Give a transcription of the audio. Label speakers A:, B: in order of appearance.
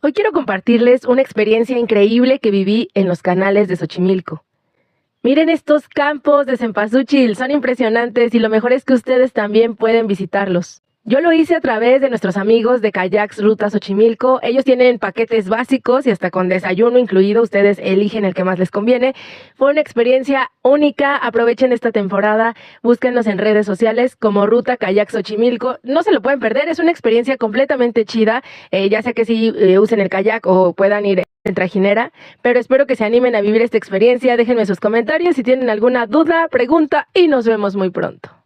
A: Hoy quiero compartirles una experiencia increíble que viví en los canales de Xochimilco. Miren estos campos de cempasúchil, son impresionantes y lo mejor es que ustedes también pueden visitarlos. Yo lo hice a través de nuestros amigos de Kayaks Ruta Xochimilco. Ellos tienen paquetes básicos y hasta con desayuno incluido. Ustedes eligen el que más les conviene. Fue una experiencia única. Aprovechen esta temporada. Búsquennos en redes sociales como Ruta Kayaks Xochimilco. No se lo pueden perder. Es una experiencia completamente chida. Ya sea que sí usen el kayak o puedan ir en trajinera, pero espero que se animen a vivir esta experiencia. Déjenme sus comentarios si tienen alguna duda, pregunta y nos vemos muy pronto.